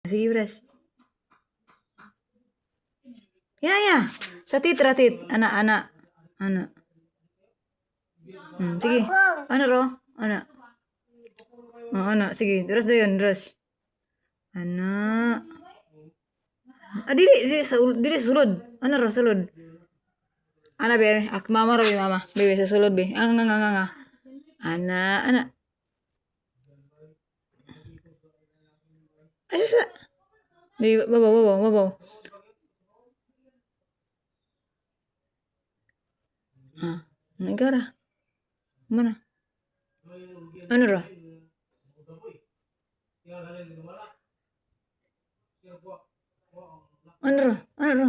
Sige, brush. Ya. Sa tit, ratit. Ana. Sige. Ano ro? Ana. Oh, ana. Sige. Dress na yun. Dress. Ana. Dili sa sulod. Ano ro, sulod. Ana, be. Mama ro, be, mama. Bebe, sa sulod, be. Nga. Ana. Ay, sa. Be, babaw. Negara. Mana? Ano ro? Ano ro?